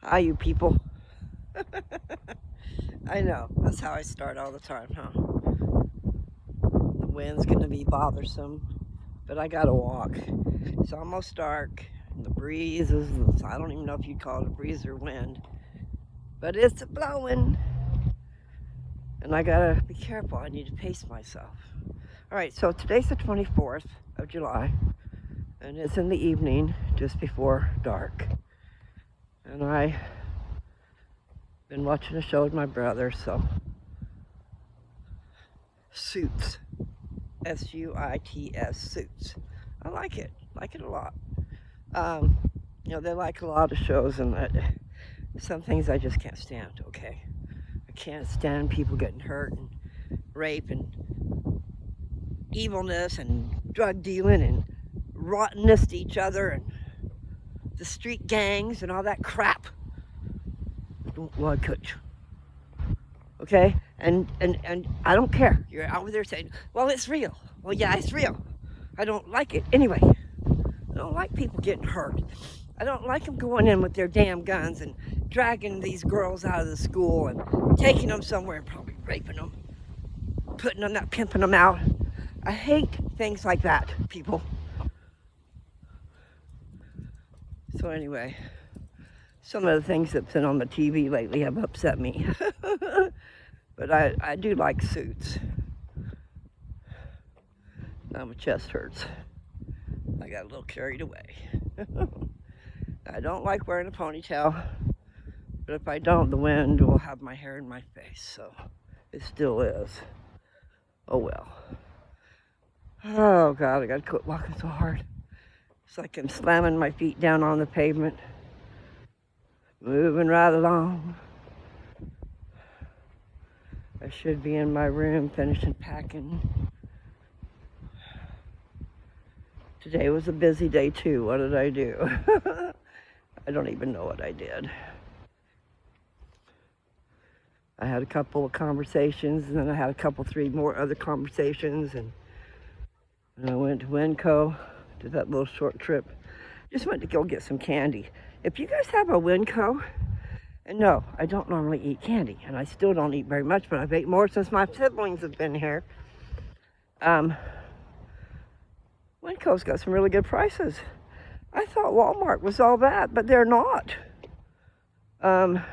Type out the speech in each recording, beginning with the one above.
Hi, you people. I know, that's how I start all the time, huh? The wind's gonna be bothersome, but I gotta walk. It's almost dark, and the breeze is, I don't even know if you'd call it a breeze or wind, but it's blowing, and I gotta be careful. I need to pace myself. All right, so today's the 24th of July, and it's in the evening, just before dark. And I've been watching a show with my brother, so Suits. Suits, Suits. I like it a lot. Um, they like a lot of shows, and some things I just can't stand, okay? I can't stand people getting hurt and rape and evilness and drug dealing and rottenness to each other and the street gangs and all that crap. Well, I could. Okay? And I don't care. You're out there saying, well, it's real. Well, yeah, it's real. I don't like it anyway. I don't like people getting hurt. I don't like them going in with their damn guns and dragging these girls out of the school and taking them somewhere and probably raping them, putting them out, pimping them out. I hate things like that, people. So anyway, some of the things that's been on the TV lately have upset me. But I do like Suits. Now my chest hurts. I got a little carried away. I don't like wearing a ponytail, but if I don't, the wind will have my hair in my face, so it still is. Oh well. Oh God, I gotta quit walking so hard. It's like I'm slamming my feet down on the pavement, moving right along. I should be in my room finishing packing. Today was a busy day too. What did I do? I don't even know what I did. I had a couple of conversations, and then I had three more other conversations, and I went to Winco, did that little short trip. Just went to go get some candy. If you guys have a Winco, and no, I don't normally eat candy, and I still don't eat very much, but I've ate more since my siblings have been here. Winco's got some really good prices. I thought Walmart was all that, but they're not. I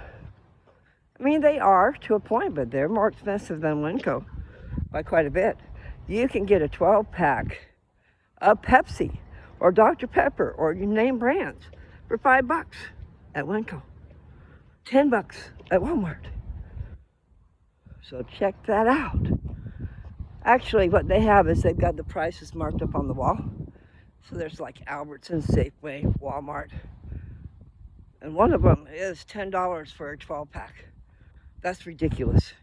mean, they are to a point, but they're more expensive than Winco by quite a bit. You can get a 12-pack of Pepsi or Dr. Pepper or you name brands for $5 at Winco, $10 at Walmart. So check that out. Actually, what they have is they've got the prices marked up on the wall. So there's like Albertsons, Safeway, Walmart. And one of them is $10 for a 12-pack. That's ridiculous.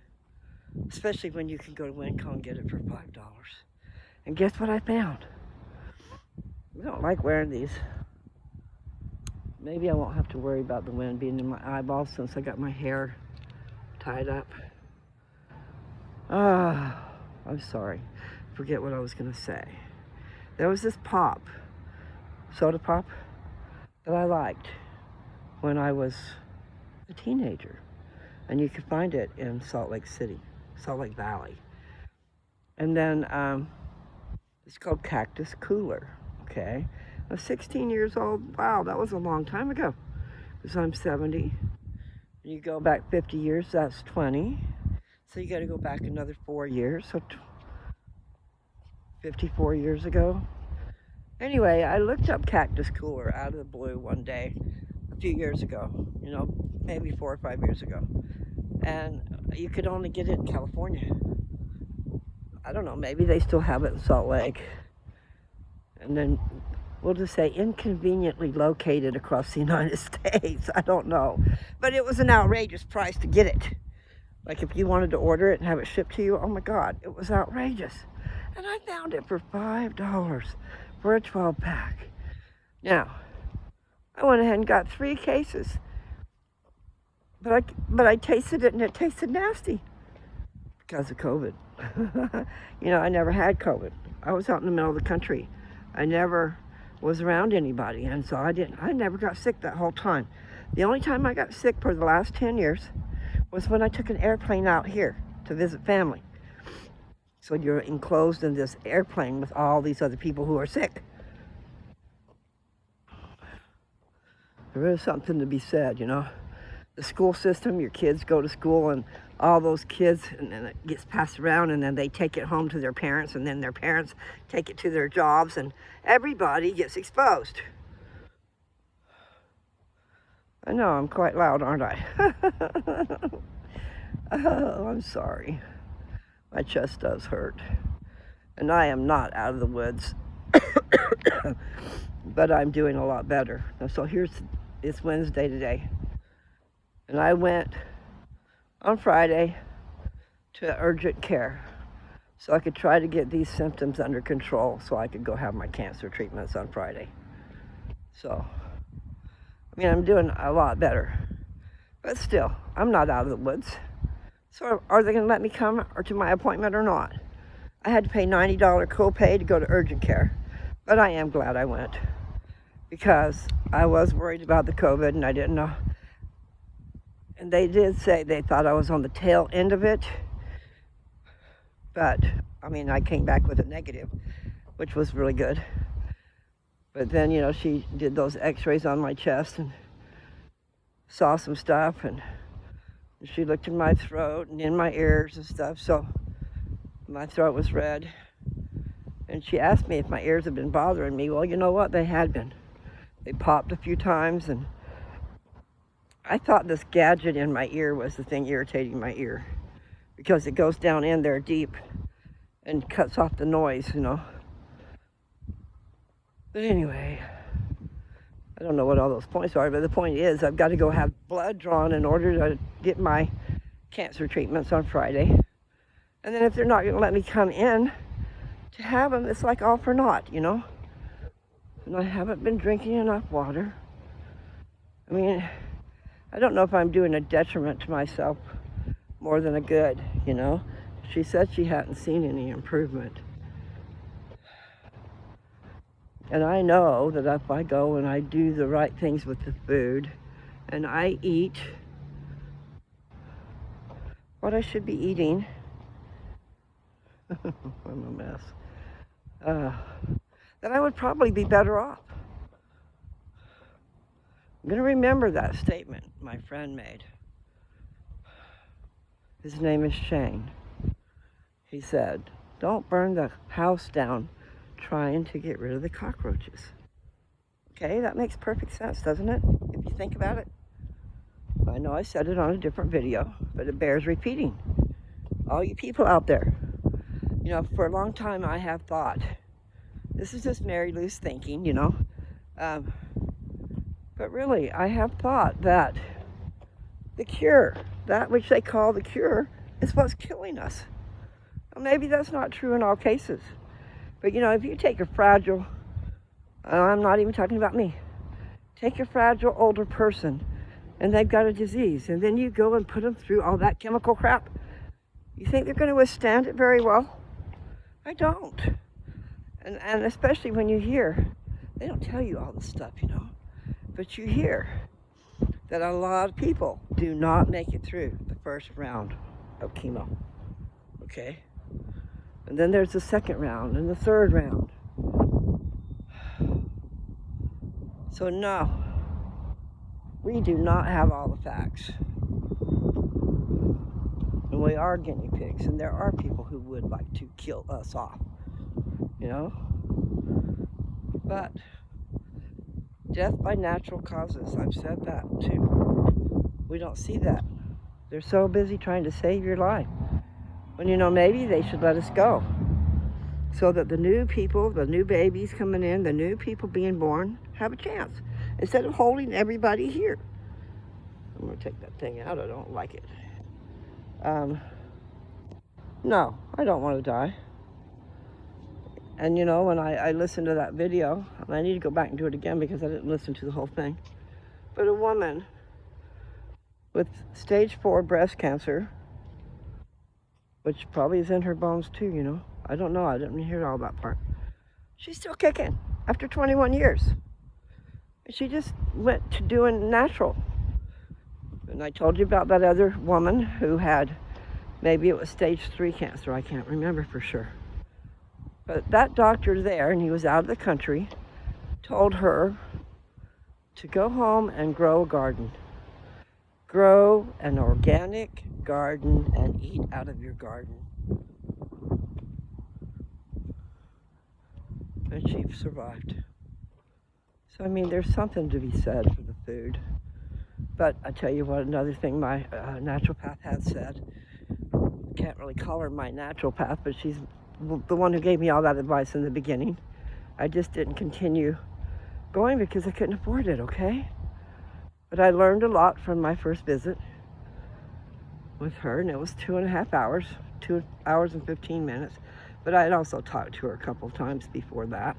Especially when you can go to Winco and get it for $5. And guess what I found? I don't like wearing these. Maybe I won't have to worry about the wind being in my eyeballs since I got my hair tied up. I'm sorry. Forget what I was going to say. There was this soda pop, that I liked when I was a teenager. And you can find it in Salt Lake Valley. And then it's called Cactus Cooler, okay? I'm 16 years old. Wow, that was a long time ago, because I'm 70. You go back 50 years, that's 20. So you got to go back another 4 years, so 54 years ago. Anyway, I looked up Cactus Cooler out of the blue one day a few years ago, maybe 4 or 5 years ago. And you could only get it in California. I don't know, maybe they still have it in Salt Lake. And then we'll just say inconveniently located across the United States. I don't know. But it was an outrageous price to get it. Like if you wanted to order it and have it shipped to you, oh my God, it was outrageous. And I found it for $5 for a 12-pack. Now, I went ahead and got 3 cases. But I tasted it and it tasted nasty because of COVID. I never had COVID. I was out in the middle of the country. I never was around anybody, and so I never got sick that whole time. The only time I got sick for the last 10 years was when I took an airplane out here to visit family. So you're enclosed in this airplane with all these other people who are sick. There is something to be said, you know. The school system, your kids go to school and all those kids, and then it gets passed around, and then they take it home to their parents, and then their parents take it to their jobs, and everybody gets exposed. I know I'm quite loud, aren't I? Oh, I'm sorry. My chest does hurt. And I am not out of the woods, but I'm doing a lot better. And so it's Wednesday today. And I went on Friday to urgent care so I could try to get these symptoms under control so I could go have my cancer treatments on Friday. So, I mean, I'm doing a lot better. But still, I'm not out of the woods. So are they going to let me come or to my appointment or not? I had to pay $90 copay to go to urgent care. But I am glad I went because I was worried about the COVID and I didn't know. And they did say they thought I was on the tail end of it. But, I mean, I came back with a negative, which was really good. But then, you know, she did those x-rays on my chest and saw some stuff. And she looked in my throat and in my ears and stuff. So my throat was red. And she asked me if my ears had been bothering me. Well, you know what? They had been. They popped a few times, and I thought this gadget in my ear was the thing irritating my ear because it goes down in there deep and cuts off the noise, you know. But anyway, I don't know what all those points are, but the point is I've got to go have blood drawn in order to get my cancer treatments on Friday. And then if they're not going to let me come in to have them, it's like all for naught, you know. And I haven't been drinking enough water. I mean, I don't know if I'm doing a detriment to myself more than a good, you know. She said she hadn't seen any improvement. And I know that if I go and I do the right things with the food and I eat what I should be eating, I'm a mess, then I would probably be better off. I'm going to remember that statement my friend made. His name is Shane. He said, don't burn the house down trying to get rid of the cockroaches. Okay, that makes perfect sense, doesn't it? If you think about it. I know I said it on a different video, but it bears repeating. All you people out there, you know, for a long time I have thought, this is just Mary Lou's thinking, you know, but really I have thought that the cure, that which they call the cure, is what's killing us. Well, maybe that's not true in all cases. But, you know, if you take a fragile, I'm not even talking about me, take a fragile older person and they've got a disease, and then you go and put them through all that chemical crap, you think they're going to withstand it very well? I don't. And especially when you hear, they don't tell you all this stuff, you know, but you hear that a lot of people do not make it through the first round of chemo, okay? And then there's the second round and the third round. So no, we do not have all the facts. And we are guinea pigs, and there are people who would like to kill us off, you know? But death by natural causes, I've said that too. We don't see that. They're so busy trying to save your life. When, you know, maybe they should let us go so that the new people, the new babies coming in, the new people being born have a chance instead of holding everybody here. I'm going to take that thing out. I don't like it. No, I don't want to die. And, you know, when I listened to that video, and I need to go back and do it again because I didn't listen to the whole thing, but a woman with stage 4 breast cancer, which probably is in her bones too, you know. I don't know. I didn't hear all that part. She's still kicking after 21 years. She just went to doing natural. And I told you about that other woman who had, maybe it was stage 3 cancer, I can't remember for sure. But that doctor there, and he was out of the country, told her to go home and grow a garden. Grow an organic garden and eat out of your garden. And she survived. So, I mean, there's something to be said for the food. But I tell you what, another thing my naturopath had said, can't really call her my naturopath, but she's the one who gave me all that advice in the beginning. I just didn't continue going because I couldn't afford it, okay? But I learned a lot from my first visit with her, and it was 2.5 hours, 2 hours and 15 minutes. But I had also talked to her a couple of times before that,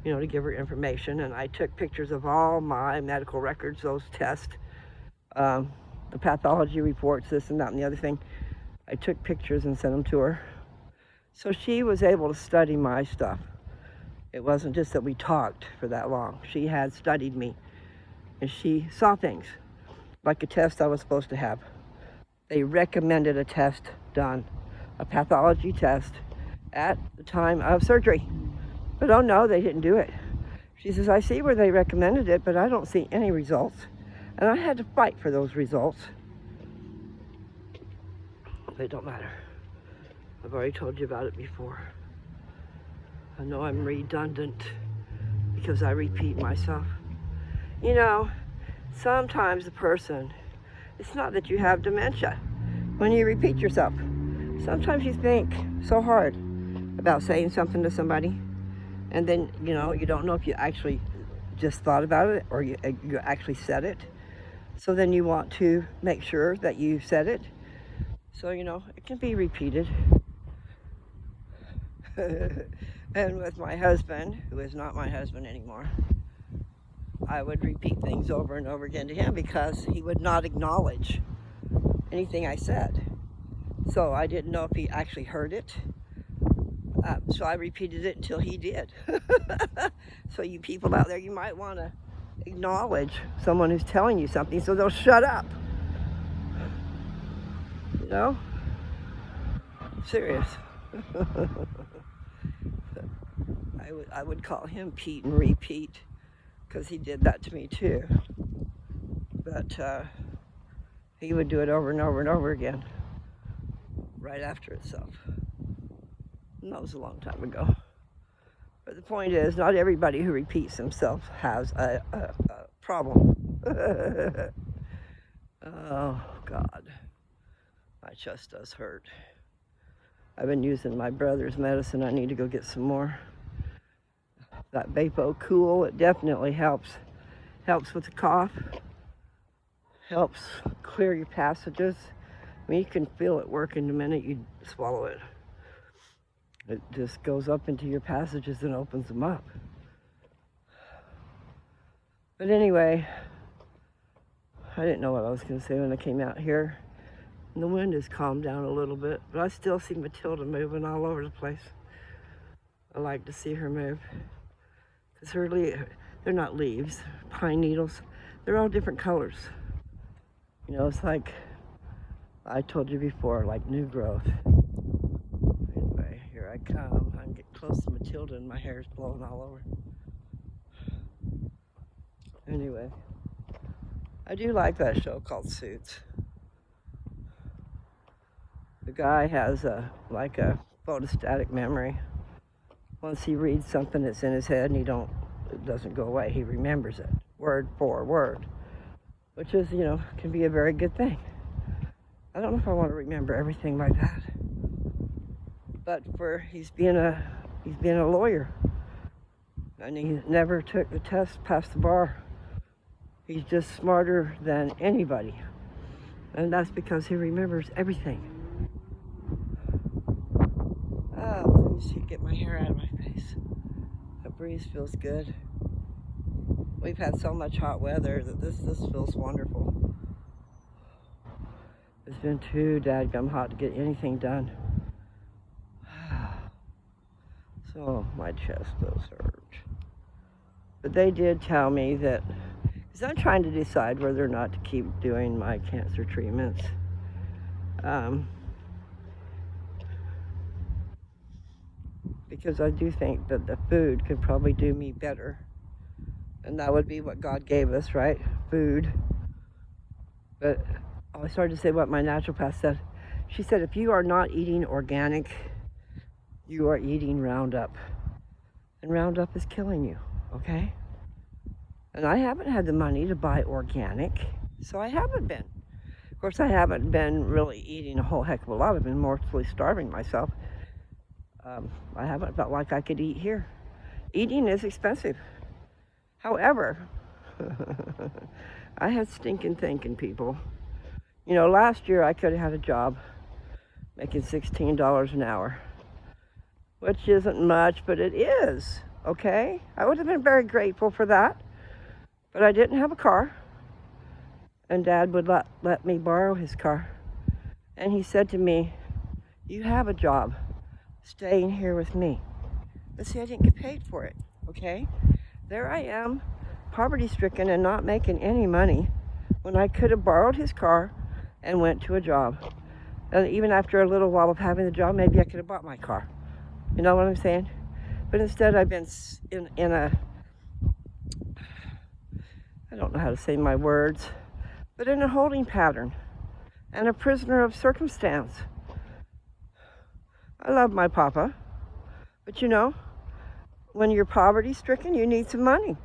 you know, to give her information. And I took pictures of all my medical records, those tests, the pathology reports, this and that and the other thing. I took pictures and sent them to her. So she was able to study my stuff. It wasn't just that we talked for that long. She had studied me, and she saw things, like a test I was supposed to have. They recommended a test done, a pathology test, at the time of surgery. But oh no, they didn't do it. She says, I see where they recommended it, but I don't see any results. And I had to fight for those results. They don't matter. I've already told you about it before. I know I'm redundant because I repeat myself. You know, sometimes a person, it's not that you have dementia when you repeat yourself. Sometimes you think so hard about saying something to somebody, and then, you know, you don't know if you actually just thought about it or you actually said it. So then you want to make sure that you said it. So, you know, it can be repeated. And with my husband, who is not my husband anymore, I would repeat things over and over again to him because he would not acknowledge anything I said. So I didn't know if he actually heard it. So I repeated it until he did. So you people out there, you might want to acknowledge someone who's telling you something so they'll shut up. You know? I'm serious. I would call him Pete and repeat because he did that to me too. But he would do it over and over and over again right after itself. And that was a long time ago. But the point is, not everybody who repeats themselves has a problem. Oh, God. My chest does hurt. I've been using my brother's medicine. I need to go get some more. That Vapo Cool, it definitely helps. Helps with the cough. Helps clear your passages. I mean, you can feel it working the minute you swallow it. It just goes up into your passages and opens them up. But anyway, I didn't know what I was going to say when I came out here. And the wind has calmed down a little bit, but I still see Matilda moving all over the place. I like to see her move. Because they're not leaves, pine needles. They're all different colors. You know, it's like I told you before, like new growth. Anyway, here I come. I'm getting close to Matilda and my hair's blowing all over. Anyway, I do like that show called Suits. The guy has a photostatic memory. Once he reads something that's in his head and it doesn't go away, he remembers it, word for word, which is, you know, can be a very good thing. I don't know if I want to remember everything like that, but he's being a lawyer, and he never took the test, passed the bar. He's just smarter than anybody, and that's because he remembers everything. Oh, let me see, get my hair out of my face. That breeze feels good. We've had so much hot weather that this feels wonderful. It's been too dadgum hot to get anything done. So my chest does hurt. But they did tell me that, is I'm trying to decide whether or not to keep doing my cancer treatments. Because I do think that the food could probably do me better. And that would be what God gave us, right? Food. But I started to say what my naturopath said. She said, if you are not eating organic, you are eating Roundup. And Roundup is killing you, okay? And I haven't had the money to buy organic, so I haven't been. Of course, I haven't been really eating a whole heck of a lot. I've been mostly starving myself. I haven't felt like I could eat here. Eating is expensive. However, I had stinking thinking, people. You know, last year I could have had a job making $16 an hour, which isn't much, but it is, okay? I would have been very grateful for that, but I didn't have a car, and Dad would let me borrow his car. And he said to me, you have a job staying here with me. But see, I didn't get paid for it, okay? There I am, poverty-stricken and not making any money when I could have borrowed his car and went to a job. And even after a little while of having the job, maybe I could have bought my car. You know what I'm saying? But instead I've been in a, I don't know how to say my words, but in a holding pattern and a prisoner of circumstance. I love my papa, but you know, when you're poverty-stricken, you need some money.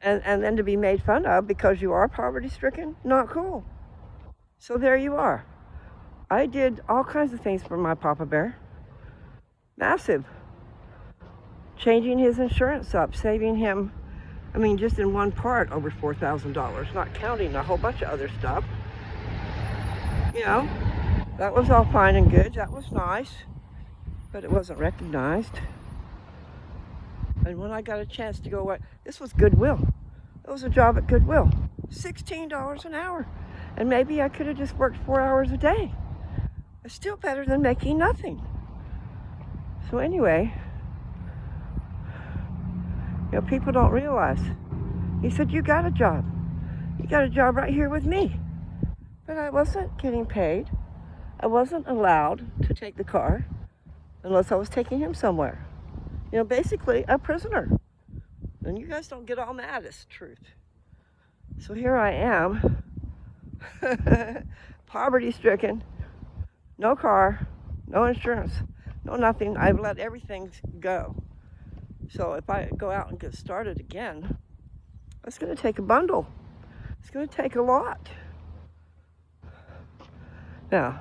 And then to be made fun of because you are poverty-stricken, not cool. So there you are. I did all kinds of things for my Papa Bear. Massive. Changing his insurance up, saving him, I mean, just in one part, over $4,000, not counting a whole bunch of other stuff. You know, that was all fine and good. That was nice, but it wasn't recognized. And when I got a chance to go away, this was Goodwill. It was a job at Goodwill. $16 an hour. And maybe I could have just worked 4 hours a day. It's still better than making nothing. So anyway, you know, people don't realize. He said, you got a job. You got a job right here with me. But I wasn't getting paid. I wasn't allowed to take the car unless I was taking him somewhere. You know, basically a prisoner. And you guys don't get all mad, it's the truth. So here I am, poverty-stricken, no car, no insurance, no nothing. I've let everything go. So if I go out and get started again, it's going to take a bundle. It's going to take a lot. Now,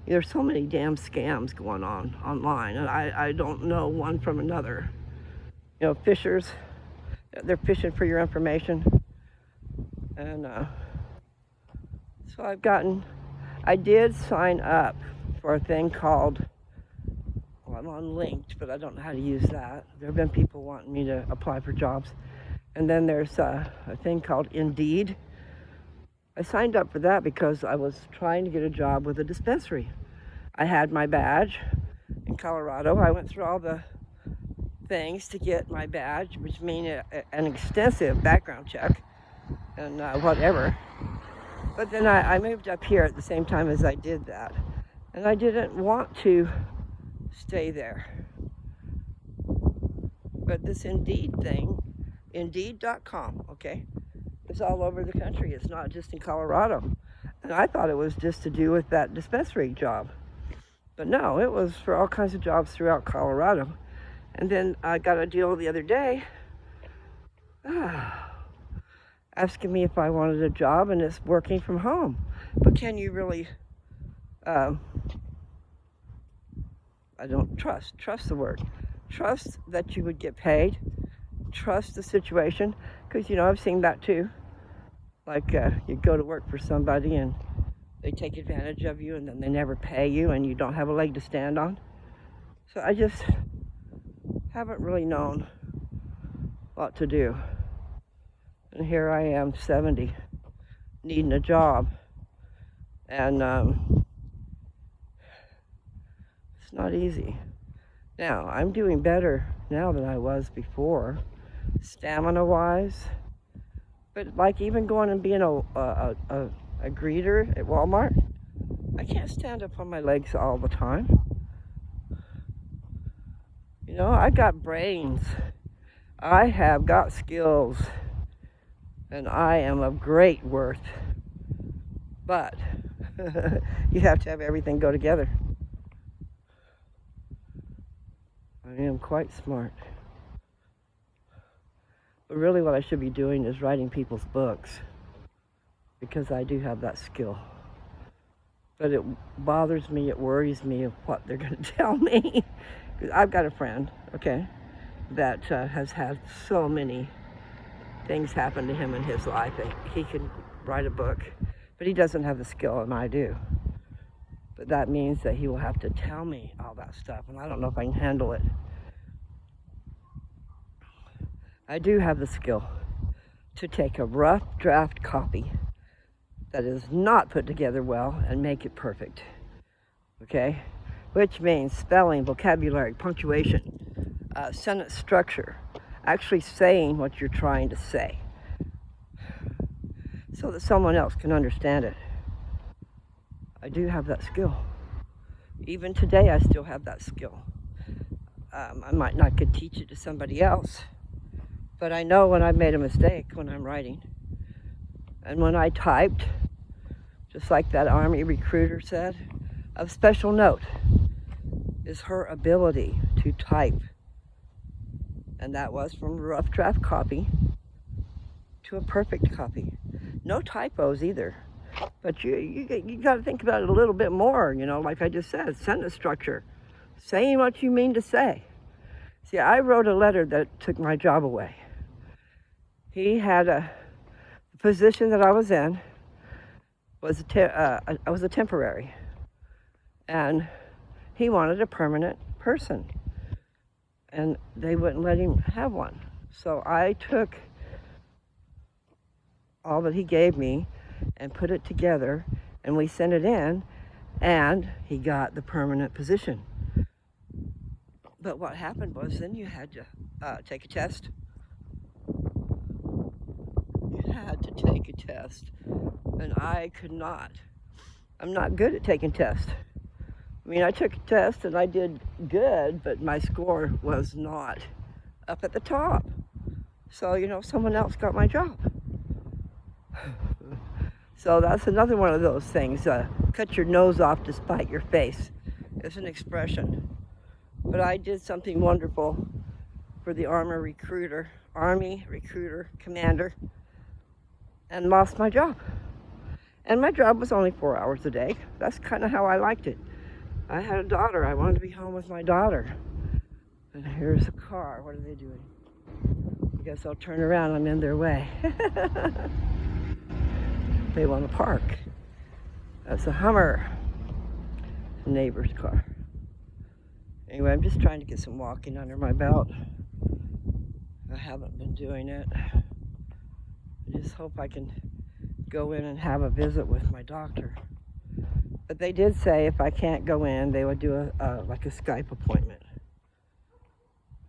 there's so many damn scams going on online, and I don't know one from another. You know, fishers, they're fishing for your information. And so I did sign up for a thing called, well, I'm on Linked, but I don't know how to use that. There have been people wanting me to apply for jobs. And then there's a thing called Indeed. I signed up for that because I was trying to get a job with a dispensary. I had my badge in Colorado. I went through all the things to get my badge, which means an extensive background check and whatever. But then I moved up here at the same time as I did that. And I didn't want to stay there. But this Indeed thing, Indeed.com, okay? It's all over the country. It's not just in Colorado. And I thought it was just to do with that dispensary job. But no, it was for all kinds of jobs throughout Colorado. And then I got a deal the other day asking me if I wanted a job, and it's working from home. But can you really, I don't trust the word. Trust that you would get paid. Trust the situation. Because, you know, I've seen that too. Like you go to work for somebody and they take advantage of you and then they never pay you and you don't have a leg to stand on. So I just haven't really known what to do. And here I am, 70, needing a job. And it's not easy. Now, I'm doing better now than I was before, stamina-wise. But like even going and being a greeter at Walmart, I can't stand up on my legs all the time. You know, I got brains. I have got skills. And I am of great worth. But you have to have everything go together. I am quite smart. But really what I should be doing is writing people's books, because I do have that skill. But it bothers me, it worries me of what they're going to tell me. Because I've got a friend, okay, that has had so many things happen to him in his life that he can write a book, but he doesn't have the skill, and I do. But that means that he will have to tell me all that stuff, and I don't know if I can handle it. I do have the skill to take a rough draft copy that is not put together well and make it perfect, okay? Which means spelling, vocabulary, punctuation, sentence structure, actually saying what you're trying to say so that someone else can understand it. I do have that skill. Even today, I still have that skill. I might not could teach it to somebody else, but I know when I've made a mistake when I'm writing. And when I typed, just like that Army recruiter said, of special note is her ability to type. And that was from a rough draft copy to a perfect copy. No typos either. But you got to think about it a little bit more, you know, like I just said, sentence structure, saying what you mean to say. See, I wrote a letter that took my job away. He had the position that I was in was a temporary, and he wanted a permanent person, and they wouldn't let him have one. So I took all that he gave me and put it together, and we sent it in, and he got the permanent position. But what happened was then you had to take a test. You had to take a test, and I could not. I'm not good at taking tests. I mean, I took a test and I did good, but my score was not up at the top. So, you know, someone else got my job. So that's another one of those things. Cut your nose off to spite your face. It's an expression. But I did something wonderful for the Army recruiter commander, and lost my job. And my job was only 4 hours a day. That's kind of how I liked it. I had a daughter. I wanted to be home with my daughter. And here's a car. What are they doing? I guess I'll turn around. I'm in their way. They want to park. That's a Hummer. Neighbor's car. Anyway, I'm just trying to get some walking under my belt. I haven't been doing it. I just hope I can go in and have a visit with my doctor. But they did say if I can't go in, they would do like a Skype appointment.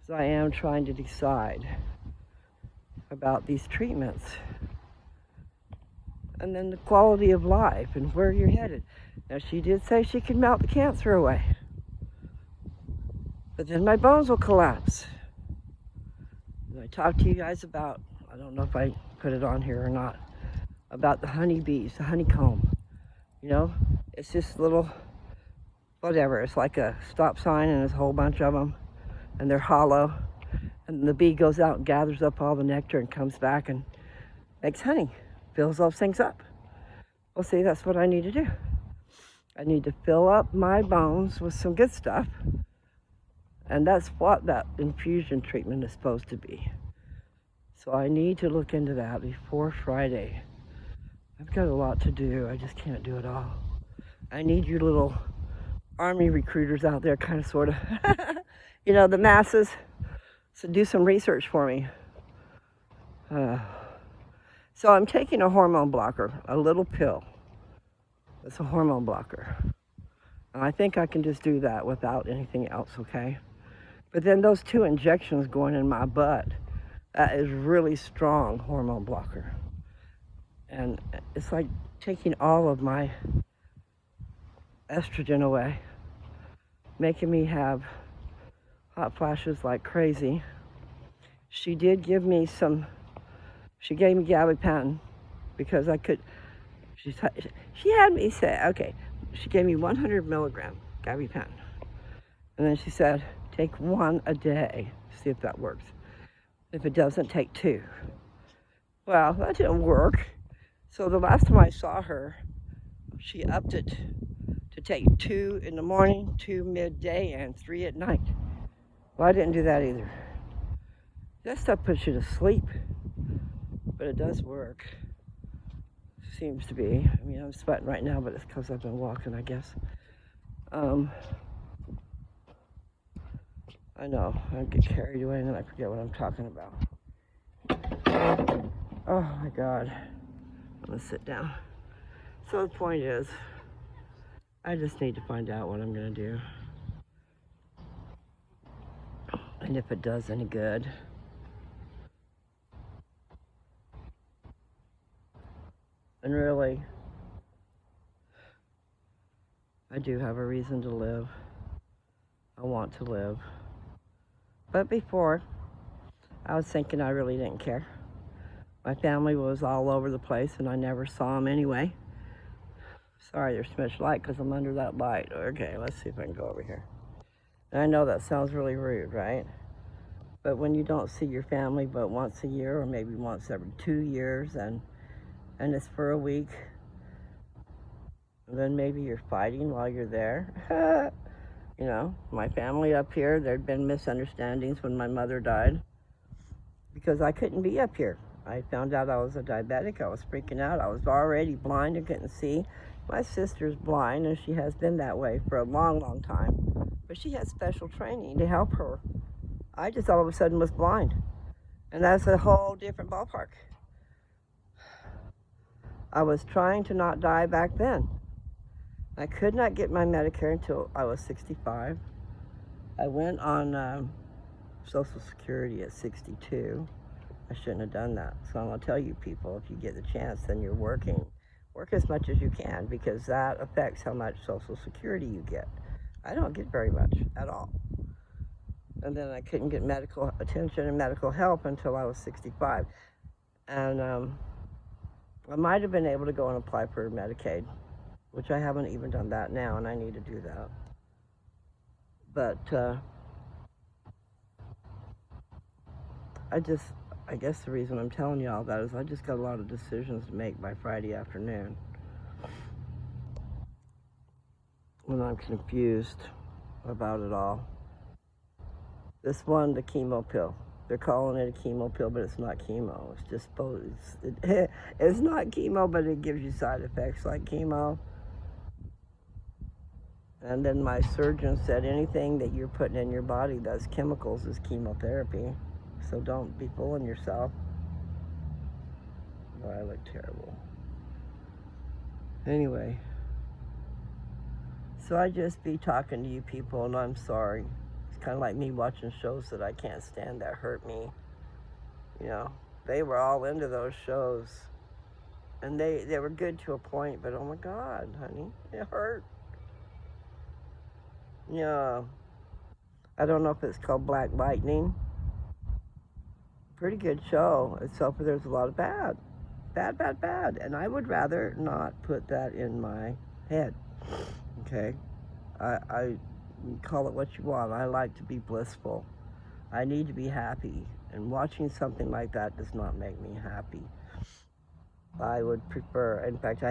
So I am trying to decide about these treatments. And then the quality of life and where you're headed. Now, she did say she could melt the cancer away. But then my bones will collapse. And I talked to you guys about, I don't know if I put it on here or not, about the honeybees, the honeycomb. You know, it's just little, whatever, it's like a stop sign and there's a whole bunch of them. And they're hollow. And the bee goes out and gathers up all the nectar and comes back and makes honey. Fills those things up. Well, see, that's what I need to do. I need to fill up my bones with some good stuff. And that's what that infusion treatment is supposed to be. So I need to look into that before Friday. I've got a lot to do. I just can't do it all. I need you little Army recruiters out there, kind of, sort of. You know, the masses. So do some research for me. So I'm taking a hormone blocker, a little pill. It's a hormone blocker. And I think I can just do that without anything else, okay? But then those 2 injections going in my butt, that is really strong hormone blocker. And it's like taking all of my estrogen away, making me have hot flashes like crazy. She did give me she gave me gabapentin because I could, she had me say, okay, she gave me 100 milligram gabapentin. And then she said, take one a day, see if that works. If it doesn't, take two. Well, that didn't work. So the last time I saw her, she upped it to take 2 in the morning, 2 midday, and 3 at night. Well, I didn't do that either. That stuff puts you to sleep, but it does work. Seems to be. I mean, I'm sweating right now, but it's because I've been walking, I guess. I know, I get carried away and then I forget what I'm talking about. Oh my God. I'm gonna sit down. So the point is, I just need to find out what I'm gonna do. And if it does any good. And really, I do have a reason to live. I want to live. But before, I was thinking I really didn't care. My family was all over the place and I never saw them anyway. Sorry, there's too much light because I'm under that light. Okay, let's see if I can go over here. And I know that sounds really rude, right? But when you don't see your family but once a year or maybe once every 2 years and it's for a week, then maybe you're fighting while you're there. You know, my family up here, there'd been misunderstandings when my mother died because I couldn't be up here. I found out I was a diabetic. I was freaking out. I was already blind and couldn't see. My sister's blind and she has been that way for a long, long time. But she had special training to help her. I just all of a sudden was blind. And that's a whole different ballpark. I was trying to not die back then. I could not get my Medicare until I was 65. I went on Social Security at 62. I shouldn't have done that. So I'm gonna tell you people, if you get the chance, then you're working. Work as much as you can because that affects how much Social Security you get. I don't get very much at all. And then I couldn't get medical attention and medical help until I was 65. And I might have been able to go and apply for Medicaid, which I haven't even done that now, and I need to do that. But I guess the reason I'm telling you all that is I just got a lot of decisions to make by Friday afternoon. When I'm confused about it all. This one, the chemo pill. They're calling it a chemo pill, but it's not chemo. It's just it's not chemo, but it gives you side effects like chemo. And then my surgeon said anything that you're putting in your body that's chemicals is chemotherapy. So don't be fooling yourself. Oh, I look terrible. Anyway. So I just be talking to you people and I'm sorry. It's kind of like me watching shows that I can't stand that hurt me. You know, they were all into those shows. And they were good to a point, but oh my God, honey, it hurt. Yeah. I don't know if it's called Black Lightning. Pretty good show, except for there's a lot of bad. And I would rather not put that in my head. Okay? I call it what you want. I like to be blissful. I need to be happy. And watching something like that does not make me happy. I would prefer, in fact,